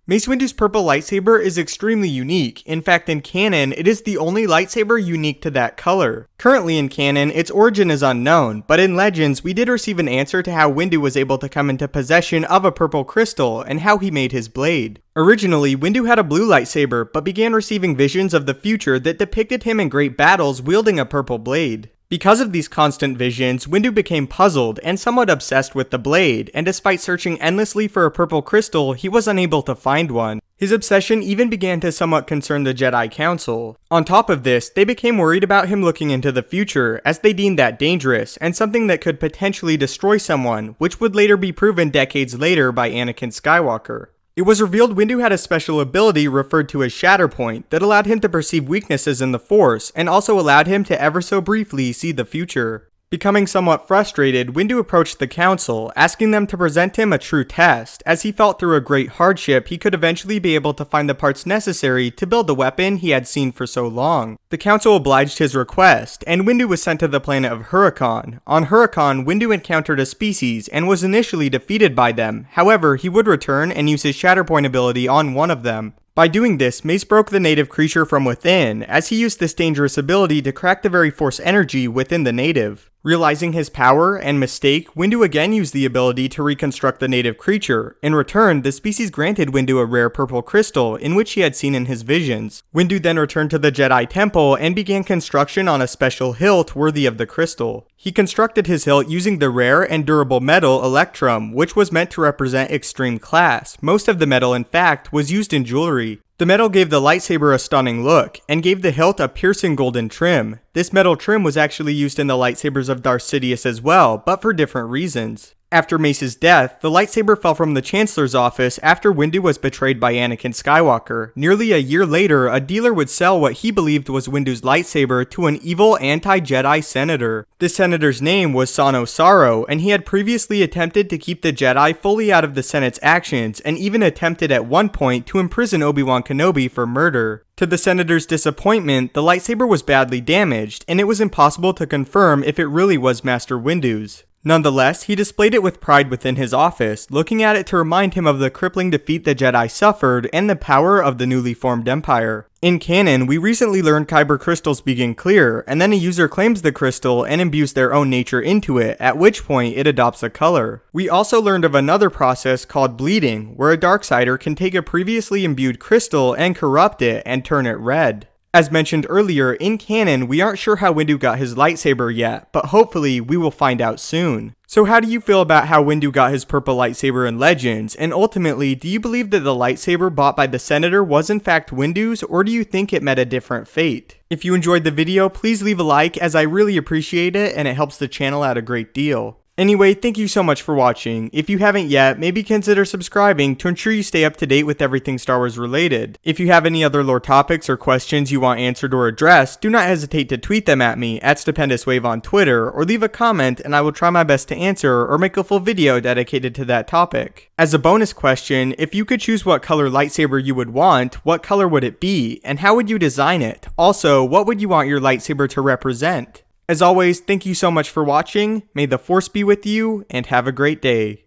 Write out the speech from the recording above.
Mace Windu's purple lightsaber is extremely unique. In fact, in canon, it is the only lightsaber unique to that color. Currently in canon, its origin is unknown, but in Legends, we did receive an answer to how Windu was able to come into possession of a purple crystal and how he made his blade. Originally, Windu had a blue lightsaber, but began receiving visions of the future that depicted him in great battles wielding a purple blade. Because of these constant visions, Windu became puzzled and somewhat obsessed with the blade, and despite searching endlessly for a purple crystal, he was unable to find one. His obsession even began to somewhat concern the Jedi Council. On top of this, they became worried about him looking into the future, as they deemed that dangerous, and something that could potentially destroy someone, which would later be proven decades later by Anakin Skywalker. It was revealed Windu had a special ability referred to as Shatter Point that allowed him to perceive weaknesses in the Force and also allowed him to ever so briefly see the future. Becoming somewhat frustrated, Windu approached the council, asking them to present him a true test, as he felt through a great hardship he could eventually be able to find the parts necessary to build the weapon he had seen for so long. The council obliged his request, and Windu was sent to the planet of Huracan. On Huracan, Windu encountered a species and was initially defeated by them. However, he would return and use his Shatter Point ability on one of them. By doing this, Mace broke the native creature from within, as he used this dangerous ability to crack the very Force energy within the native. Realizing his power and mistake, Windu again used the ability to reconstruct the native creature. In return, the species granted Windu a rare purple crystal, in which he had seen in his visions. Windu then returned to the Jedi Temple and began construction on a special hilt worthy of the crystal. He constructed his hilt using the rare and durable metal electrum, which was meant to represent extreme class. Most of the metal, in fact, was used in jewelry. The metal gave the lightsaber a stunning look, and gave the hilt a piercing golden trim. This metal trim was actually used in the lightsabers of Darth Sidious as well, but for different reasons. After Mace's death, the lightsaber fell from the Chancellor's office after Windu was betrayed by Anakin Skywalker. Nearly a year later, a dealer would sell what he believed was Windu's lightsaber to an evil anti-Jedi senator. This senator's name was Sano Saro, and he had previously attempted to keep the Jedi fully out of the Senate's actions, and even attempted at one point to imprison Obi-Wan Kenobi for murder. To the senator's disappointment, the lightsaber was badly damaged, and it was impossible to confirm if it really was Master Windu's. Nonetheless, he displayed it with pride within his office, looking at it to remind him of the crippling defeat the Jedi suffered and the power of the newly formed Empire. In canon, we recently learned Kyber Crystals begin clear, and then a user claims the crystal and imbues their own nature into it, at which point it adopts a color. We also learned of another process called bleeding, where a Darksider can take a previously imbued crystal and corrupt it and turn it red. As mentioned earlier, in canon, we aren't sure how Windu got his lightsaber yet, but hopefully we will find out soon. So how do you feel about how Windu got his purple lightsaber in Legends, and ultimately, do you believe that the lightsaber bought by the Senator was in fact Windu's, or do you think it met a different fate? If you enjoyed the video, please leave a like, as I really appreciate it and it helps the channel out a great deal. Anyway, thank you so much for watching. If you haven't yet, maybe consider subscribing to ensure you stay up to date with everything Star Wars related. If you have any other lore topics or questions you want answered or addressed, do not hesitate to tweet them at me at StupendousWave on Twitter, or leave a comment and I will try my best to answer or make a full video dedicated to that topic. As a bonus question, if you could choose what color lightsaber you would want, what color would it be, and how would you design it? Also, what would you want your lightsaber to represent? As always, thank you so much for watching, may the Force be with you, and have a great day.